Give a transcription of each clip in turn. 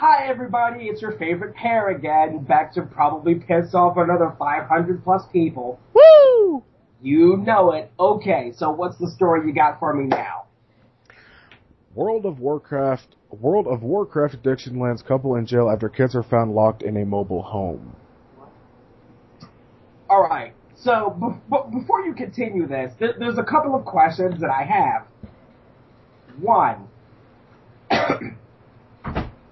Hi everybody, it's your favorite pair again, back to probably piss off another 500 plus people. Woo! You know it. Okay, so what's the story you got for me now? World of Warcraft addiction lands couple in jail after kids are found locked in a mobile home. Alright, so before you continue this, there's a couple of questions that I have. One,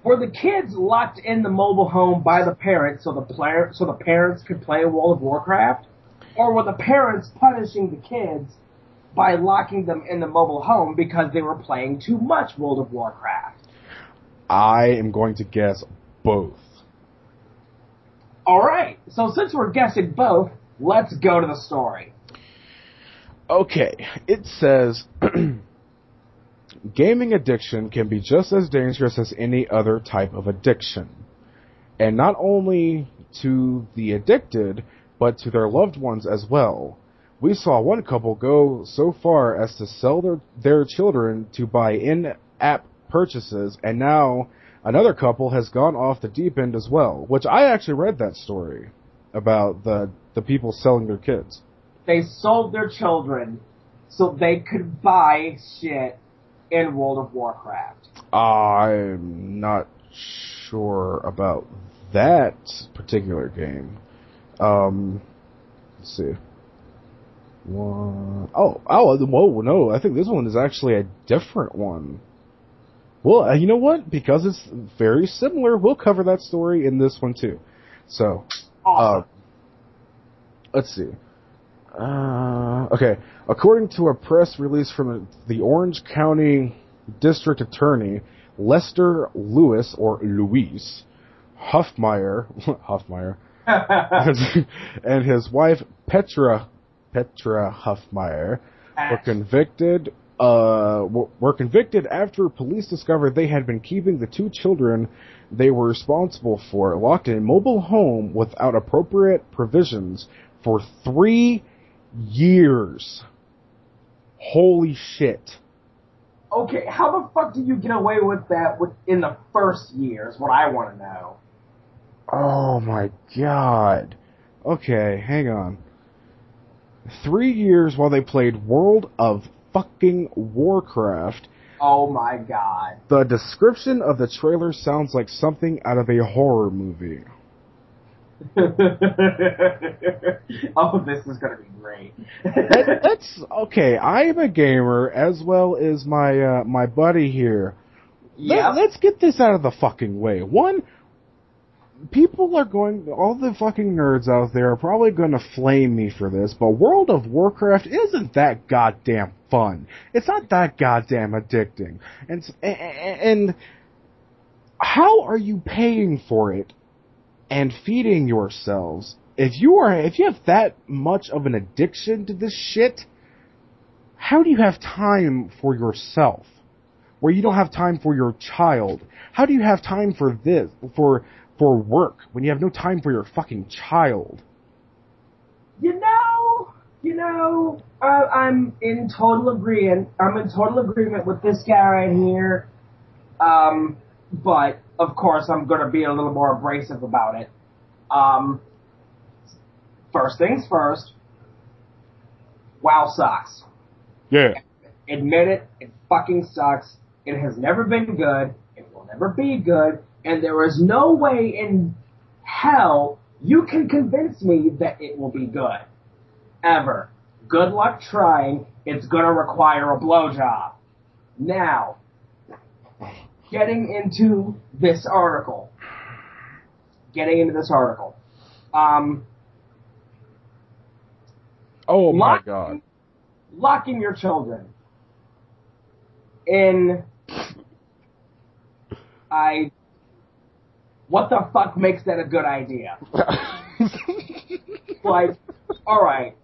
were the kids locked in the mobile home by the parents so the parents could play World of Warcraft? Or were the parents punishing the kids by locking them in the mobile home because they were playing too much World of Warcraft? I am going to guess both. Alright, so since we're guessing both, let's go to the story. Okay, it says, gaming addiction can be just as dangerous as any other type of addiction. And not only to the addicted, but to their loved ones as well. We saw one couple go so far as to sell their children to buy in-app purchases, and now another couple has gone off the deep end as well, which I actually read that story about the people selling their kids. They sold their children so they could buy shit in World of Warcraft. I'm not sure about that particular game. Let's see. Whoa, no, I think this one is actually a different one. Well, you know what? Because it's very similar, we'll cover that story in this one too. So, awesome. Let's see. Okay, according to a press release from the Orange County District Attorney, Lester Lewis, or Luis, Huffmeyer, and his wife Petra Huffmeyer were convicted after police discovered they had been keeping the two children they were responsible for locked in a mobile home without appropriate provisions for 3 years. Holy shit. Okay, how the fuck do you get away with that in the first year is what I want to know. Oh my god. Okay, hang on. 3 years while they played World of fucking Warcraft. Oh my god. The description of the trailer sounds like something out of a horror movie. Oh, this is gonna be great. That's okay. I am a gamer as well as my buddy here. Yeah. Let's get this out of the fucking way. One, people are all the fucking nerds out there are probably going to flame me for this, but World of Warcraft isn't that goddamn fun. It's not that goddamn addicting. And how are you paying for it and feeding yourselves if you have that much of an addiction to this shit? How do you have time for yourself where you don't have time for your child? How do you have time for this for work when you have no time for your fucking child? I'm in total agreement. I'm in total agreement with this guy right here. But of course, I'm going to be a little more abrasive about it. First things first. WoW sucks. Yeah. Admit it. It fucking sucks. It has never been good. It will never be good. And there is no way in hell you can convince me that it will be good. Ever. Good luck trying. It's going to require a blowjob. Now, getting into this article. Oh my god. Locking your children in... What the fuck makes that a good idea? Like, alright.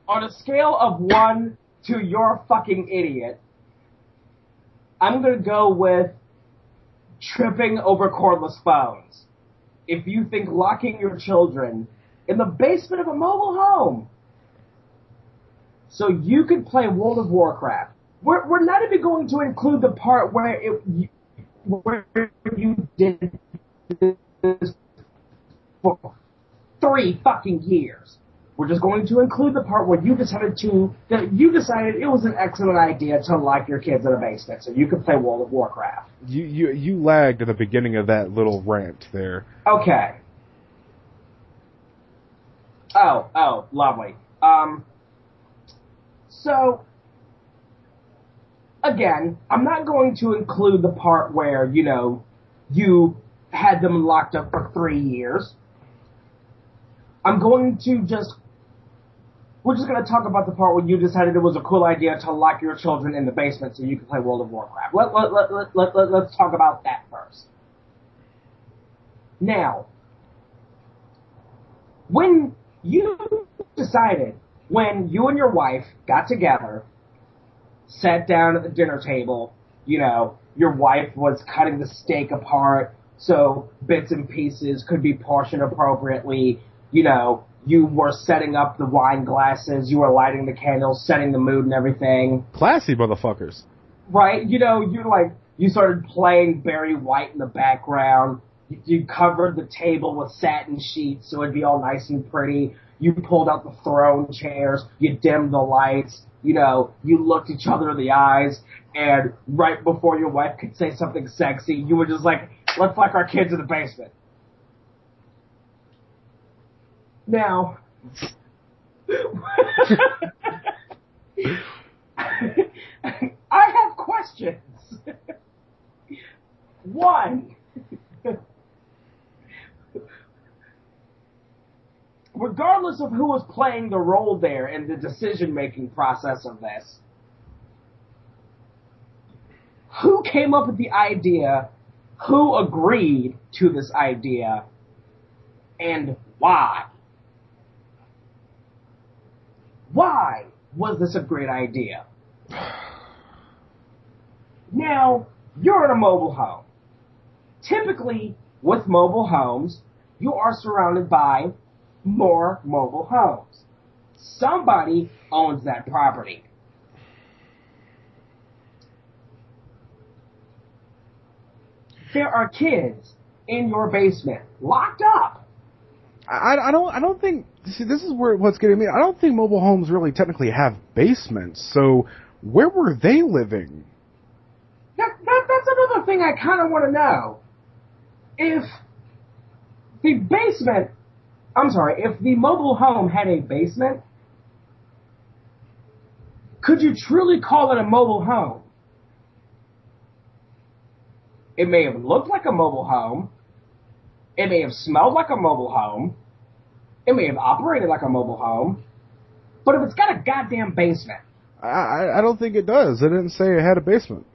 On a scale of 1 to you're a fucking idiot, I'm gonna go with tripping over cordless phones. If you think locking your children in the basement of a mobile home so you could play World of Warcraft. We're not even going to include the part where where you did this for 3 fucking years. We're just going to include the part where you decided it was an excellent idea to lock your kids in a basement so you could play World of Warcraft. You lagged at the beginning of that little rant there. Okay. Oh, lovely. So, again, I'm not going to include the part where, you had them locked up for 3 years. We're just going to talk about the part where you decided it was a cool idea to lock your children in the basement so you could play World of Warcraft. Let's talk about that first. Now, when you and your wife got together, sat down at the dinner table, your wife was cutting the steak apart so bits and pieces could be portioned appropriately, you were setting up the wine glasses, you were lighting the candles, setting the mood and everything. Classy motherfuckers. Right? You started playing Barry White in the background. You covered the table with satin sheets so it'd be all nice and pretty. You pulled out the throne chairs. You dimmed the lights. You looked each other in the eyes. And right before your wife could say something sexy, you were just like, let's lock our kids in the basement. Now, I have questions. One, regardless of who was playing the role there in the decision-making process of this, who came up with the idea, who agreed to this idea, and why? Why was this a great idea? Now, you're in a mobile home. Typically, with mobile homes, you are surrounded by more mobile homes. Somebody owns that property. There are kids in your basement, locked up. I don't think. See, this is what's getting me. I don't think mobile homes really technically have basements. So, where were they living? That's another thing I kind of want to know. If the mobile home had a basement, could you truly call it a mobile home? It may have looked like a mobile home. It may have smelled like a mobile home. It may have operated like a mobile home. But if it's got a goddamn basement. I don't think it does. It didn't say it had a basement.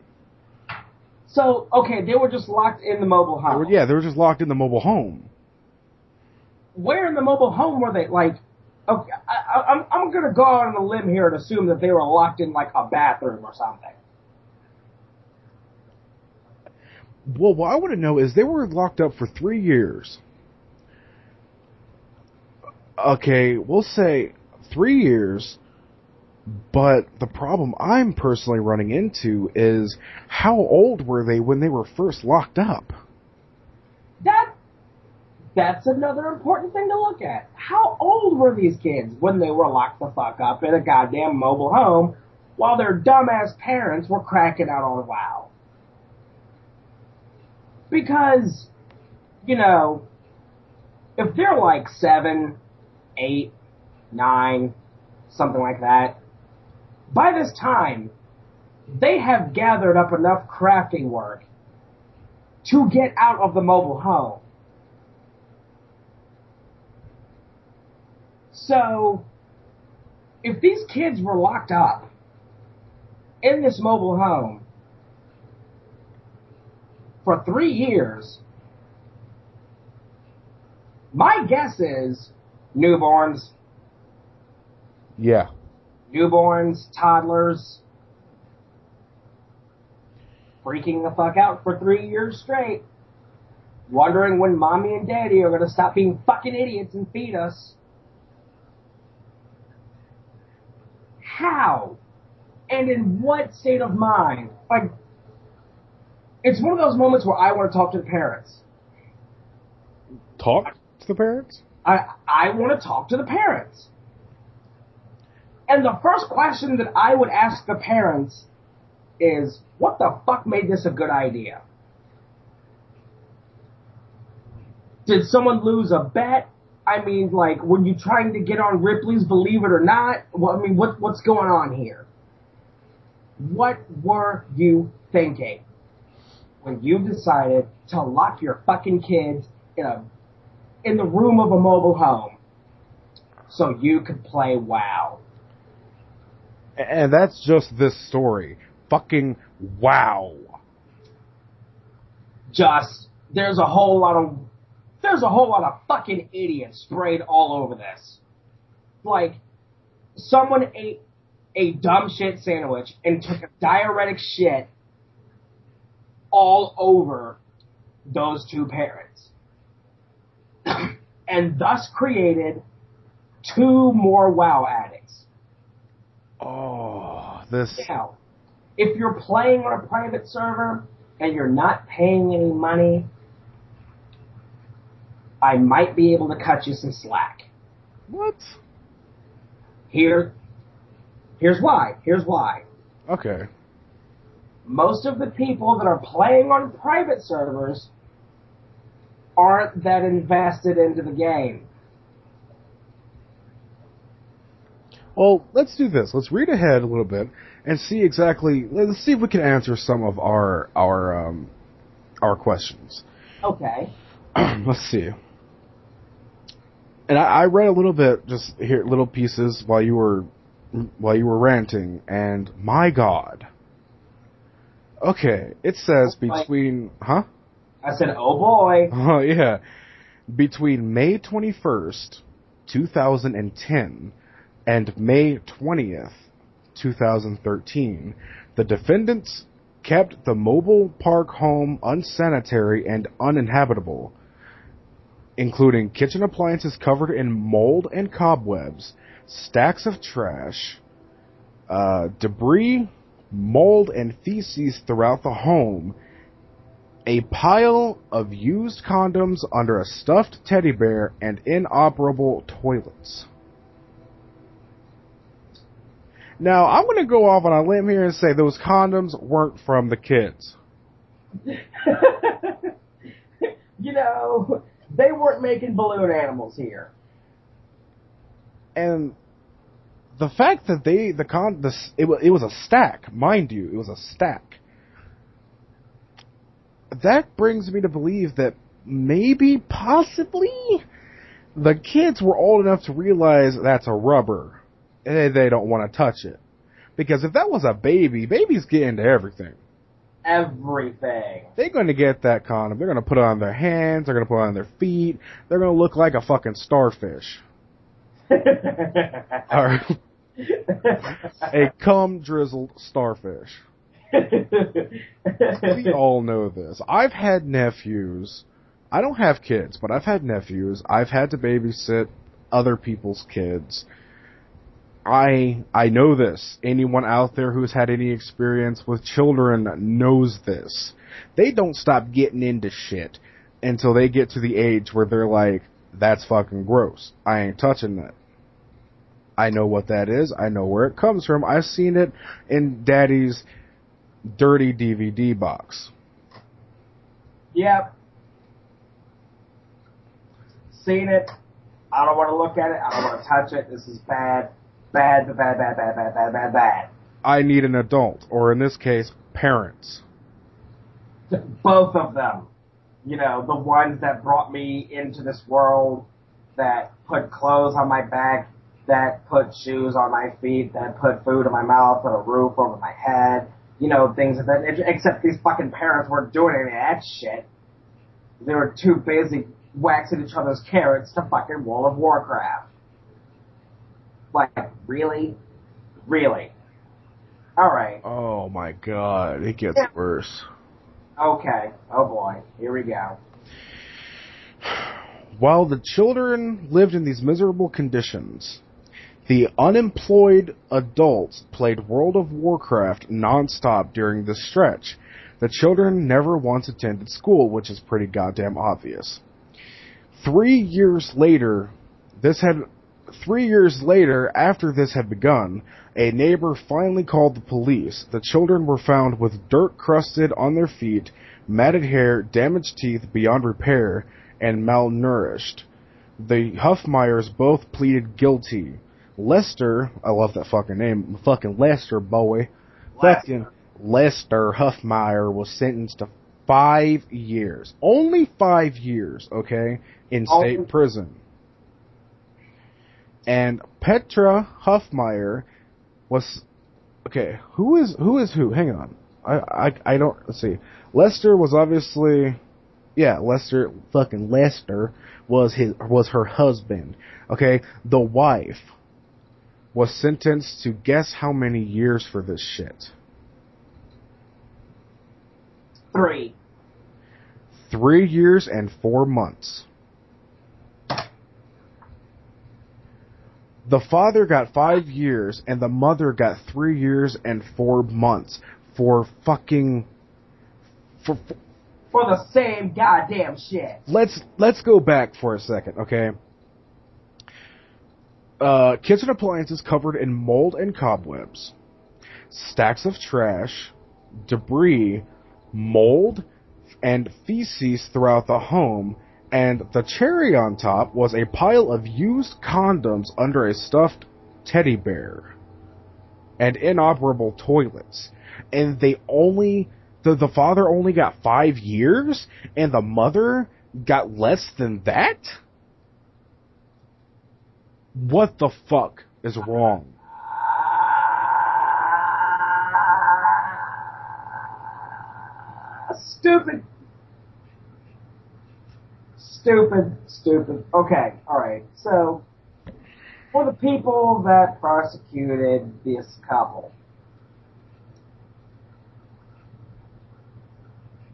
So, okay, they were just locked in the mobile home. They were just locked in the mobile home. Where in the mobile home were they? Okay, I'm going to go out on a limb here and assume that they were locked in, a bathroom or something. Well, what I want to know is they were locked up for 3 years. Okay, we'll say 3 years, but the problem I'm personally running into is how old were they when they were first locked up? That's another important thing to look at. How old were these kids when they were locked the fuck up in a goddamn mobile home while their dumbass parents were cracking out on WoW? Because, if they're 7, 8, 9, something like that, by this time, they have gathered up enough crafting work to get out of the mobile home. So, if these kids were locked up in this mobile home for 3 years, my guess is newborns. Yeah. Newborns, toddlers, freaking the fuck out for 3 years straight, wondering when mommy and daddy are going to stop being fucking idiots and feed us. How? And in what state of mind? It's one of those moments where I want to talk to the parents. Talk to the parents? I want to talk to the parents. And the first question that I would ask the parents is, what the fuck made this a good idea? Did someone lose a bet? I mean, like, were you trying to get on Ripley's Believe It or Not? Well, I mean, what's going on here? What were you thinking when you decided to lock your fucking kids in the room of a mobile home so you could play WoW? And that's just this story. Fucking WoW. There's a whole lot of fucking idiots sprayed all over this. Like, someone ate a dumb shit sandwich and took a diuretic shit all over those two parents. And thus created 2 more WoW addicts. Oh, this... Now, if you're playing on a private server and you're not paying any money, I might be able to cut you some slack. What? Here's why. Okay. Most of the people that are playing on private servers aren't that invested into the game. Well, let's do this. Let's read ahead a little bit and see exactly. Let's see if we can answer some of our questions. Okay. Let's see. And I read a little bit, just here, little pieces while you were ranting, and my God. Okay, it says between, huh? I said, oh boy. Oh yeah, between May 21st, 2010, and May 20th, 2013, the defendants kept the mobile park home unsanitary and uninhabitable, including kitchen appliances covered in mold and cobwebs, stacks of trash, debris, mold, and feces throughout the home, a pile of used condoms under a stuffed teddy bear, and inoperable toilets. Now, I'm going to go off on a limb here and say those condoms weren't from the kids. You know, they weren't making balloon animals here. And the fact that it was a stack, mind you, it was a stack. That brings me to believe that maybe, possibly, the kids were old enough to realize that's a rubber. And they don't want to touch it. Because if that was a baby, babies get into everything. Everything. They're going to get that condom. They're going to put it on their hands. They're going to put it on their feet. They're going to look like a fucking starfish. Or a cum-drizzled starfish. We all know this. I've had nephews. I don't have kids, but I've had nephews. I've had to babysit other people's kids. I know this. Anyone out there who's had any experience with children knows this. They don't stop getting into shit until they get to the age where they're like, that's fucking gross. I ain't touching that. I know what that is. I know where it comes from. I've seen it in Daddy's dirty DVD box. Yep. Seen it. I don't want to look at it. I don't want to touch it. This is bad. Bad. I need an adult, or in this case, parents. Both of them. You know, the ones that brought me into this world, that put clothes on my back, that put shoes on my feet, that put food in my mouth, put a roof over my head, you know, things of that nature. Except these fucking parents weren't doing any of that shit. They were too busy waxing each other's carrots to fucking World of Warcraft. Like, really? Really? Alright. Oh my God, it gets worse. Okay. Oh boy. Here we go. While the children lived in these miserable conditions, the unemployed adults played World of Warcraft nonstop during this stretch, The children never once attended school, which is pretty goddamn obvious. 3 years later, after this had begun, a neighbor finally called the police. The children were found with dirt crusted on their feet, matted hair, damaged teeth beyond repair, and malnourished. The Huffmeyers both pleaded guilty. Lester, I love that fucking name, fucking Lester, boy. Fucking Lester Huffmeyer was sentenced to 5 years. Only 5 years, okay, in state prison. And Petra Huffmeyer was, okay, who is who? Hang on. I don't, let's see. Lester was obviously, yeah, Lester was her husband. Okay, the wife was sentenced to guess how many years for this shit? 3. 3 years and 4 months. The father got 5 years, and the mother got 3 years and 4 months for fucking for the same goddamn shit. Let's go back for a second, okay? Kitchen appliances covered in mold and cobwebs, stacks of trash, debris, mold, and feces throughout the home, and the cherry on top was a pile of used condoms under a stuffed teddy bear, and inoperable toilets. And the father only got 5 years, and the mother got less than that? What the fuck is wrong? Stupid. Okay, alright. So, for the people that prosecuted this couple,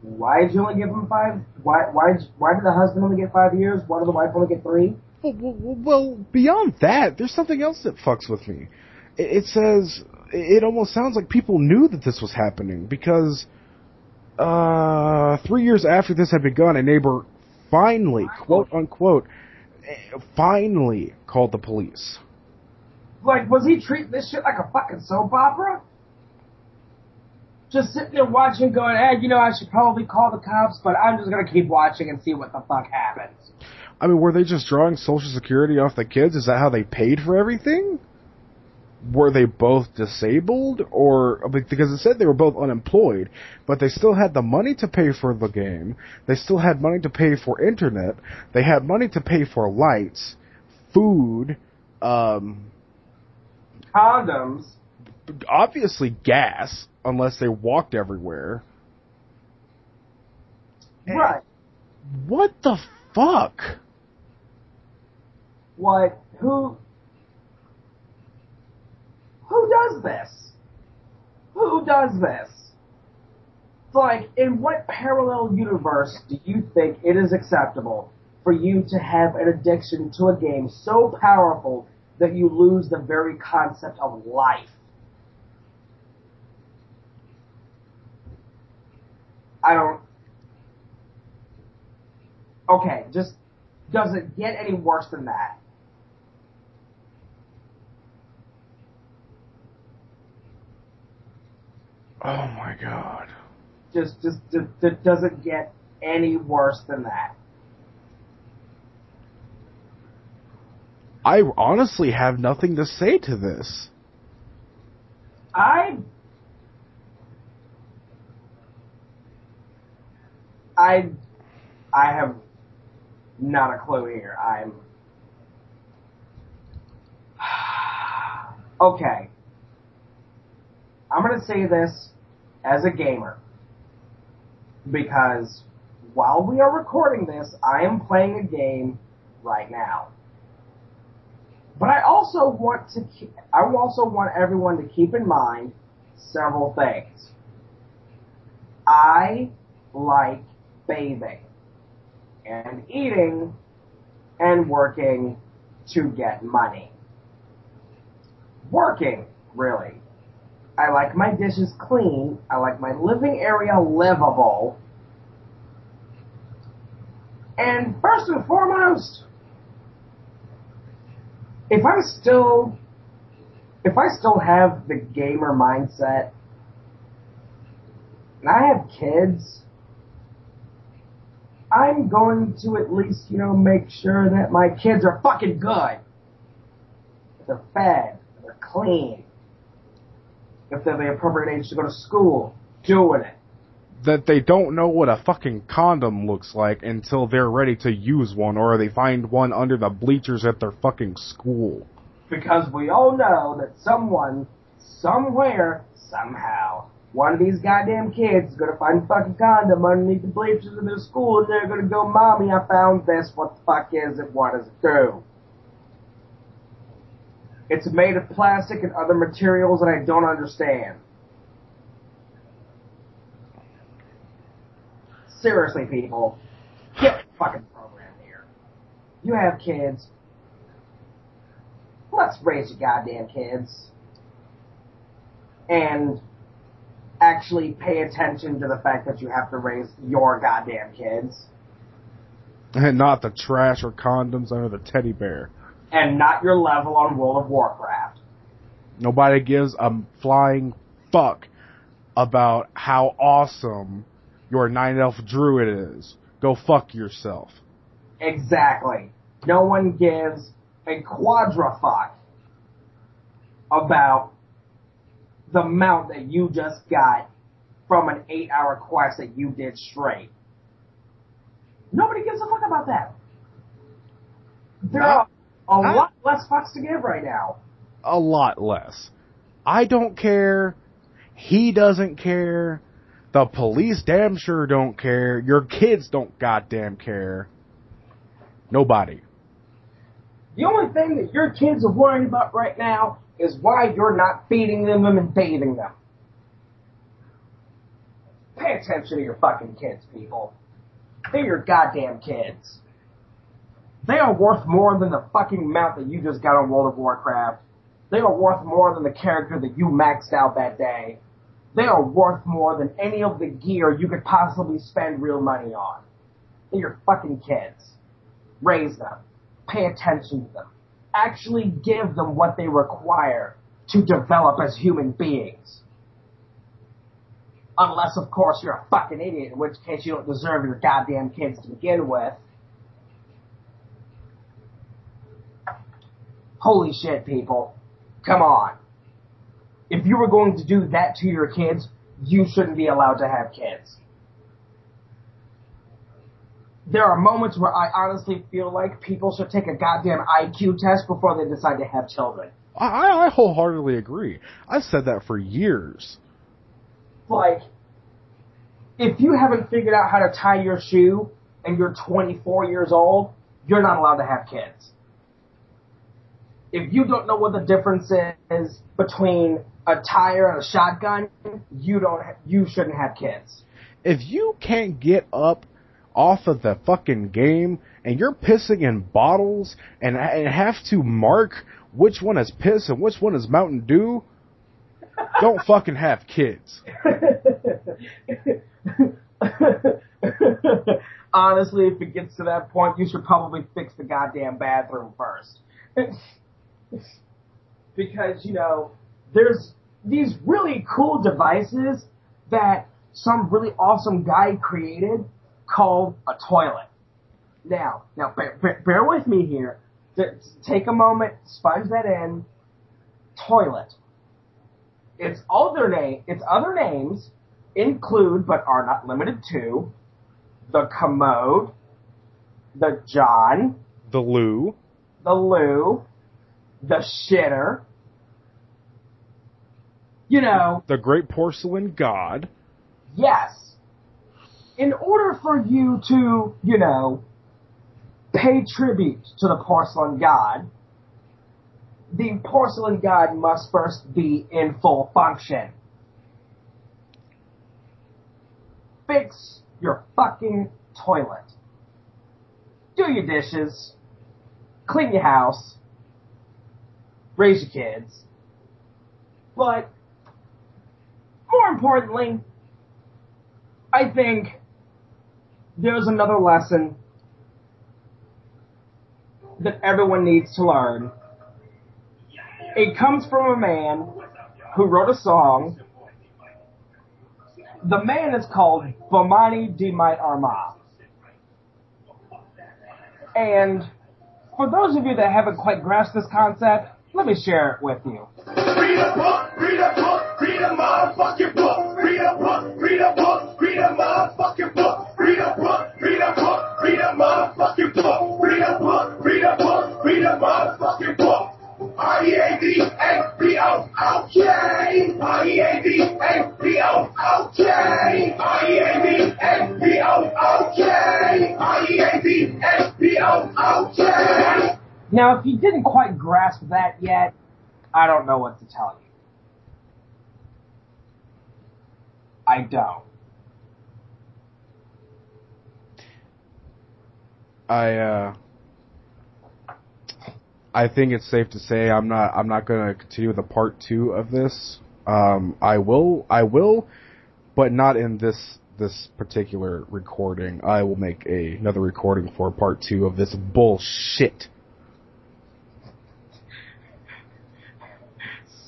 why did you only give them 5? Why did the husband only get 5 years? Why did the wife only get 3? Well, beyond that, there's something else that fucks with me. It says, it almost sounds like people knew that this was happening, because 3 years after this had begun, a neighbor finally, quote unquote, finally called the police. Like, was he treating this shit like a fucking soap opera? Just sitting there watching, going, hey, you know, I should probably call the cops, but I'm just gonna keep watching and see what the fuck happens. I mean, were they just drawing Social Security off the kids? Is that how they paid for everything? Were they both disabled? Or, because it said they were both unemployed, but they still had the money to pay for the game. They still had money to pay for internet. They had money to pay for lights, food, condoms. Obviously gas, unless they walked everywhere. Right. What the fuck? What? Who does this? Who does this? Like, in what parallel universe do you think it is acceptable for you to have an addiction to a game so powerful that you lose the very concept of life? I don't... Okay, just... does it get any worse than that? Oh my god. Just does it get any worse than that? I honestly have nothing to say to this. I have not a clue here. Okay. I'm going to say this as a gamer, because while we are recording this, I am playing a game right now. But I also want everyone to keep in mind several things. I like bathing and eating and working to get money. Working, really. I like my dishes clean. I like my living area livable. And first and foremost, if I still have the gamer mindset, and I have kids, I'm going to at least, make sure that my kids are fucking good. If they're fed, if they're clean, if they're the appropriate age to go to school, doing it. That they don't know what a fucking condom looks like until they're ready to use one, or they find one under the bleachers at their fucking school. Because we all know that someone, somewhere, somehow, one of these goddamn kids is going to find a fucking condom underneath the bleachers of their school, and they're going to go, Mommy, I found this. What the fuck is it? What does it do? It's made of plastic and other materials that I don't understand. Seriously, people, get the fucking program here. You have kids. Let's raise your goddamn kids. And actually pay attention to the fact that you have to raise your goddamn kids. And not the trash or condoms under the teddy bear. And not your level on World of Warcraft. Nobody gives a flying fuck about how awesome your 9-elf druid is. Go fuck yourself. Exactly. No one gives a quadra fuck about the mount that you just got from an 8-hour quest that you did straight. Nobody gives a fuck about that. There are a lot less fucks to give right now. A lot less. I don't care. He doesn't care. The police damn sure don't care. Your kids don't goddamn care. Nobody. The only thing that your kids are worrying about right now is why you're not feeding them and bathing them. Pay attention to your fucking kids, people. They're your goddamn kids. They are worth more than the fucking mount that you just got on World of Warcraft. They are worth more than the character that you maxed out that day. They are worth more than any of the gear you could possibly spend real money on. They're your fucking kids. Raise them. Pay attention to them. Actually give them what they require to develop as human beings. Unless, of course, you're a fucking idiot, in which case you don't deserve your goddamn kids to begin with. Holy shit, people. Come on. If you were going to do that to your kids, you shouldn't be allowed to have kids. There are moments where I honestly feel like people should take a goddamn IQ test before they decide to have children. I wholeheartedly agree. I've said that for years. Like, if you haven't figured out how to tie your shoe and you're 24 years old, you're not allowed to have kids. If you don't know what the difference is between a tire and a shotgun, you shouldn't have kids. If you can't get up off of the fucking game and you're pissing in bottles and have to mark which one is piss and which one is Mountain Dew, don't fucking have kids. Honestly, if it gets to that point, you should probably fix the goddamn bathroom first. Because, there's these really cool devices that some really awesome guy created called a toilet. Now, bear with me here. Take a moment, sponge that in. Toilet. Its other names include, but are not limited to, the commode, the John, the loo, the shitter, the great porcelain god. Yes. In order for you to, pay tribute to the porcelain god, the porcelain god must first be in full function. Fix your fucking toilet. Do your dishes. Clean your house. Raise your kids. But more importantly, I think there's another lesson that everyone needs to learn. It comes from a man who wrote a song. The man is called Bomani Di Might Arma. And for those of you that haven't quite grasped this concept, let me share it with you. Read a book, read a book, read a motherfucking book. Read a book, read a book, read a motherfucking book. Read a book, read a book, read a motherfucking book. Read a book, read a book, read a motherfucking book. R-E-A-D-A-B-O, okay. R-E-A-D-A-B-O, okay. R-E-A-D-A-B-O, okay. R-E-A-D-A-B-O, okay. Now, if you didn't quite grasp that yet, I don't know what to tell you. I don't. I think it's safe to say I'm not going to continue with the part 2 of this. I will, but not in this particular recording. I will make another recording for part 2 of this bullshit.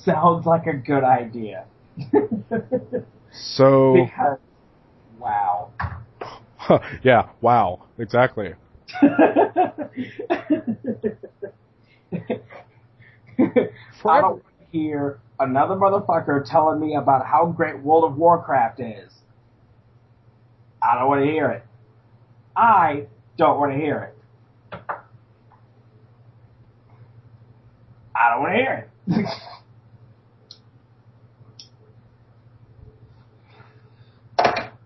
Sounds like a good idea. So. Because, wow. Yeah, wow, exactly. I don't want to hear another motherfucker telling me about how great World of Warcraft is. I don't want to hear it. I don't want to hear it. I don't want to hear it.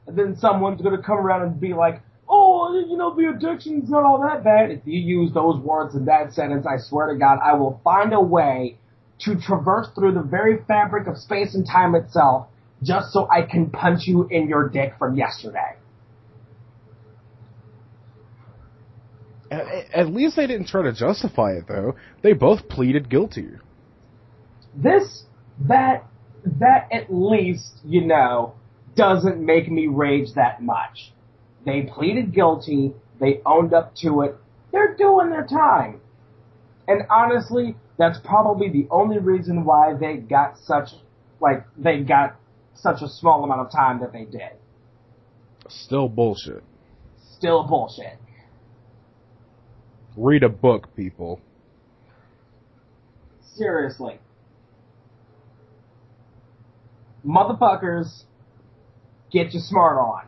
And then someone's going to come around and be like, oh, you know, the addiction's not all that bad. If you use those words in that sentence, I swear to God, I will find a way to traverse through the very fabric of space and time itself just so I can punch you in your dick from yesterday. At least they didn't try to justify it, though. They both pleaded guilty. That at least, you know, doesn't make me rage that much. They pleaded guilty. They owned up to it. They're doing their time. And honestly, that's probably the only reason why they got such a small amount of time that they did. Still bullshit. Still bullshit. Read a book, people. Seriously. Motherfuckers, get your smart on.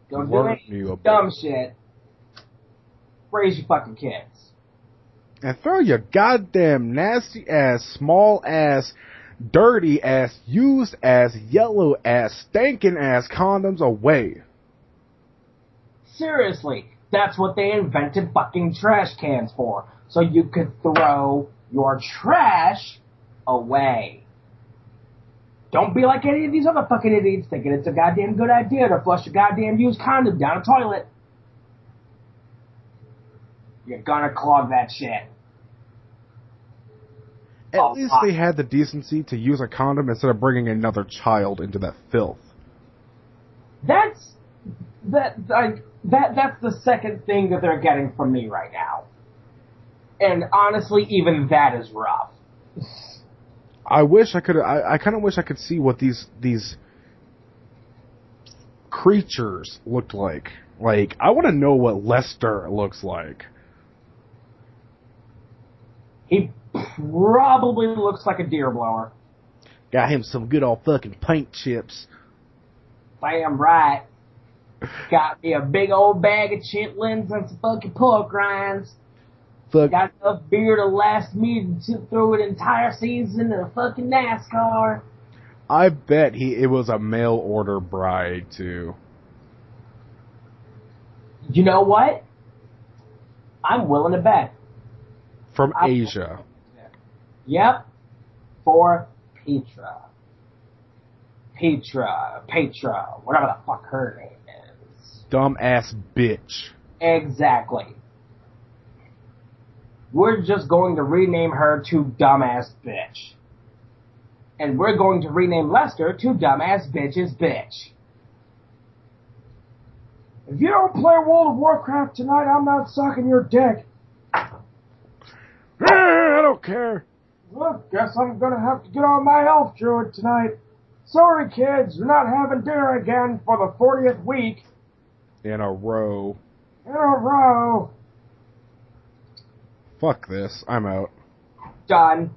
Don't do any dumb shit. Raise your fucking kids. And throw your goddamn nasty ass, small ass, dirty ass, used ass, yellow ass, stinking ass condoms away. Seriously, that's what they invented fucking trash cans for. So you could throw your trash away. Don't be like any of these other fucking idiots thinking it's a goddamn good idea to flush a goddamn used condom down a toilet. You're gonna clog that shit. At least they had the decency to use a condom instead of bringing another child into that filth. That's the second thing that they're getting from me right now. And honestly, even that is rough. I wish I could. I kind of wish I could see what these creatures looked like. Like, I want to know what Lester looks like. He probably looks like a deer blower. Got him some good old fucking paint chips. Damn right. Got me a big old bag of chitlins and some fucking pork rinds. Got enough beer to last me through an entire season in a fucking NASCAR. I bet it was a mail order bride, too. You know what? I'm willing to bet. From Asia. Yep. For Petra, whatever the fuck her name is. Dumbass bitch. Exactly. We're just going to rename her to Dumbass Bitch. And we're going to rename Lester to Dumbass Bitch's Bitch. If you don't play World of Warcraft tonight, I'm not sucking your dick. I don't care. Well, guess I'm gonna have to get on my elf druid tonight. Sorry, kids, you're not having dinner again for the 40th week. In a row. In a row. Fuck this. I'm out. Done.